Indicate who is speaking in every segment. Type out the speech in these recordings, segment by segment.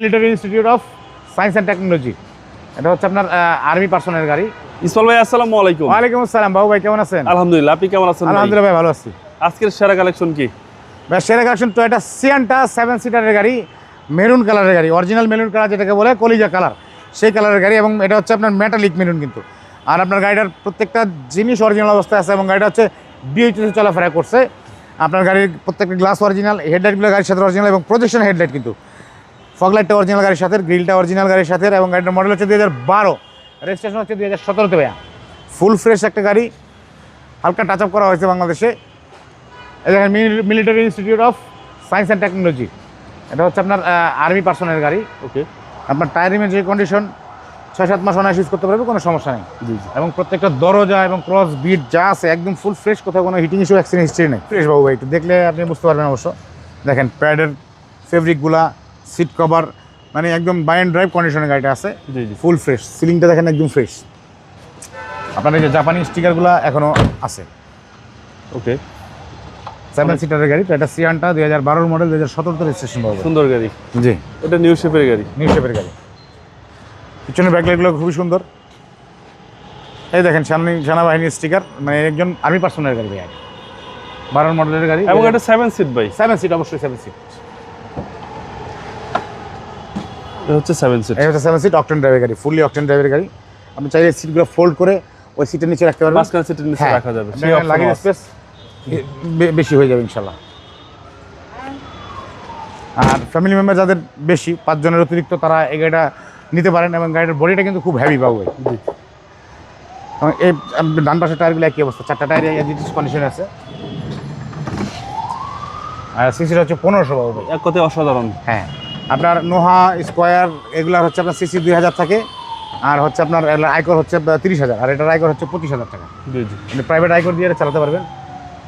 Speaker 1: Military institute of science and technology. এটা হচ্ছে আপনার আর্মি পার্সোনাল গাড়ি।
Speaker 2: ইসমাইল ভাই আসসালামু আলাইকুম।
Speaker 1: ওয়ালাইকুম আসসালাম। বাবু ভাই কেমন আছেন?
Speaker 2: আলহামদুলিল্লাহ, আপনি কেমন আছেন?
Speaker 1: আলহামদুলিল্লাহ ভাই, ভালো আছি।
Speaker 2: আজকের সেরা কালেকশন কি?
Speaker 1: ভাই সেরা কালেকশন টয়োটা সিয়ান্টা 7 সিটারের গাড়ি, মেরুন কালারের গাড়ি, অরিজিনাল মেরুন কালার যেটাকে বলে কলিজা কালার, সেই কালারের গাড়ি। এবং এটা হচ্ছে আপনার মেটালিক মেরুন কিন্তু। আর আপনার গাড়িটার প্রত্যেকটা জিনিস অরিজিনাল অবস্থায় আছে এবং গাড়িটা হচ্ছে ডিএইচএসে চলাফেরা করছে। আপনার গাড়ির প্রত্যেকটা গ্লাস অরিজিনাল, হেডলাইটগুলো গাড়ির সাথে অরিজিনাল এবং প্রজেকশন হেডলাইট কিন্তু। ফগলাইটটা অরিজিনাল গাড়ির সাথে, গ্রিলটা অরিজিনাল গাড়ির সাথে এবং গাড়িটার মডেল হচ্ছে 2012, রেজিস্ট্রেশন হচ্ছে 2017-তে ভাইয়া। ফুল ফ্রেশ একটা গাড়ি, হালকা টাচ আপ করা হয়েছে বাংলাদেশে। এই দেখেন military institute of science and technology. এটা হচ্ছে আপনার আর্মি পার্সোনাল গাড়ি।
Speaker 2: ওকে,
Speaker 1: আপনার টায়ারিমের যে কন্ডিশন 6-7 মাস অনায়াস ইউজ করতে পারবে, কোনো সমস্যা নেই।
Speaker 2: জি।
Speaker 1: এবং প্রত্যেকটা দরজা এবং ক্রস বিট যা আছে একদম ফুল ফ্রেশ, কোথাও কোনো হিটিং ইস্যু অ্যাক্সিডেন্ট হিস্ট্রি নেই। ফ্রেশ বাবু ভাই, একটু দেখলে আপনি বুঝতে পারবেন অবশ্য। দেখেন প্যাডের ফেব্রিকগুলা, সিট কভার, মানে একদম বাই অ্যান্ড ড্রাইভ কন্ডিশনের গাড়িটা আছে।
Speaker 2: জি।
Speaker 1: Full fresh. সিলিংটা দেখেন একদম ফ্রেশ। আপনার এই যে জাপানি স্টিকারগুলো এখনও আছে।
Speaker 2: ওকে,
Speaker 1: 7 সিটারের গাড়ি। তো এটা সিয়ান্টা 2012 মডেল, 2017-তে রেজিস্ট্রেশন পাবো।
Speaker 2: সুন্দর গাড়ি।
Speaker 1: জি,
Speaker 2: এটা নিউ শেপের গাড়ি।
Speaker 1: নিউ শেপের গাড়ি। পিছনে ব্যাকলাইটগুলো খুবই সুন্দর। এই দেখেন সামনে সেনাবাহিনীর স্টিকার, মানে একজন আর্মি পার্সোনাল গাড়ি ভাই। 12 মডেলের গাড়ি
Speaker 2: এবং এটা 7 সিট ভাই।
Speaker 1: 7 সিট, অবশ্যই 7 সিট।
Speaker 2: এটা হচ্ছে 7 সিট।
Speaker 1: এই হচ্ছে 7 সিট অকটেন ড্রাইভের গাড়ি, ফুললি অকটেন ড্রাইভের গাড়ি। আপনি চাইলে সিটগুলো ফোল্ড করে ওই সিটের নিচে রাখতে পারবেন।
Speaker 2: মাঝখানে সিটের নিচে রাখা যাবে। সেই
Speaker 1: লাগেজ
Speaker 2: অপশন আছে।
Speaker 1: স্পেস বেশি হয়ে যাবে ইনশাল্লাহ। আর ফ্যামিলি মেম্বার যাদের বেশি, 5 জনের অতিরিক্ত, তারা এই গাড়িটা নিতে পারেন। এবং গাড়ির বডিটা কিন্তু খুব হেভি পাবো।
Speaker 2: জি।
Speaker 1: এবং এই ডান পাশের টায়ারগুলো একই অবস্থা, 4টা টায়ার কন্ডিশনে আছে। আর সিসিটা হচ্ছে 1500 পাবো ভাই।
Speaker 2: এক কথায় অসাধারণ।
Speaker 1: হ্যাঁ, আপনার নোহা স্কোয়ার এগুলার হচ্ছে আপনার সিসি 2000 থাকে। আর হচ্ছে আপনার আয়কর হচ্ছে 30,000, আর এটার আয়কর হচ্ছে 25,000 টাকা।
Speaker 2: জি।
Speaker 1: আপনি প্রাইভেট আয়কর দিয়ে এটা চালাতে পারবেন।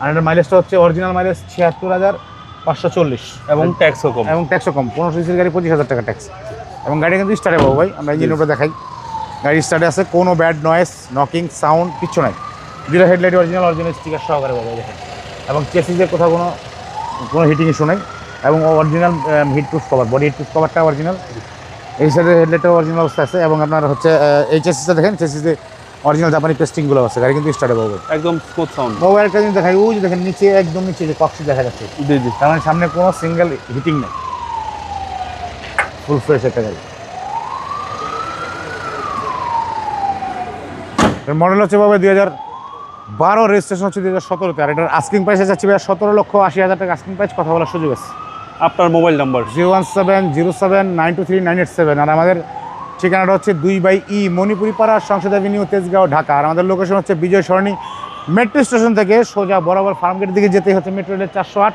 Speaker 1: আর এটার মাইলেজটা হচ্ছে অরিজিনাল মাইলেজ 76,540
Speaker 2: এবং ট্যাক্সও কম।
Speaker 1: এবং ট্যাক্সও কম। 1500 সিসির গাড়ি 25,000 টাকা ট্যাক্স। এবং গাড়ি কিন্তু স্টার্টে পাবো ভাই। আমরা ইঞ্জিন উপরে দেখাই, গাড়ি স্টার্টে আছে, কোনো ব্যাড নয়েস, নকিং সাউন্ড কিচ্ছু নাই। দুটো হেডলাইট অরিজিনাল স্টিকার সহকারে পাবো দেখেন। এবং চেসিসের কোথাও কোনো হিটিং ইস্যু নেই। এবং original heat proof cover, body heat proof কভারটা অরিজিনাল। এই সাইডের হেডলাইটটা অরিজিনাল অবস্থা আছে। এবং আপনার হচ্ছে এই চেসিসটা দেখেন, চেসিসে অরিজিনাল জাপানি পেস্টিংগুলো আছে। গাড়ি কিন্তু স্টার্টে পাবো
Speaker 2: একদম স্মুথ সাউন্ড।
Speaker 1: বাবু। একটা জিনিস দেখাই, ওই যে দেখেন নিচে, একদম নিচে যে কক্সি দেখা যাচ্ছে।
Speaker 2: জি।
Speaker 1: তার মানে সামনে কোনো সিঙ্গেল হিটিং নেই, ফুল ফ্রেশ একটা গাড়ি। মডেল হচ্ছে বাবা 2012, রেজিস্ট্রেশন হচ্ছে 2017-তে। আর এটার আস্কিং প্রাইসে যাচ্ছি ভাই 17,80,000 টাকা আস্কিং প্রাইস। কথা বলার সুযোগ আছে।
Speaker 2: আপনার মোবাইল নাম্বার
Speaker 1: 01707923987। আর আমাদের ঠিকানাটা হচ্ছে 2/E মণিপুরি পাড়া, সংসদ অ্যাভিনিউ, তেজগাঁও, ঢাকা। আর আমাদের লোকেশন হচ্ছে বিজয় সরণি মেট্রো স্টেশন থেকে সোজা বরাবর ফার্মগেটের দিকে যেতেই হচ্ছে মেট্রো রেলের 408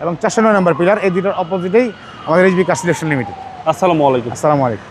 Speaker 1: এবং 409 নম্বর পিলার। এই দুটোর অপোজিটেই আমাদের এইচবি কার সিলেকশন লিমিটেড।
Speaker 2: আসসালামু আলাইকুম।
Speaker 1: আসসালামু আলাইকুম।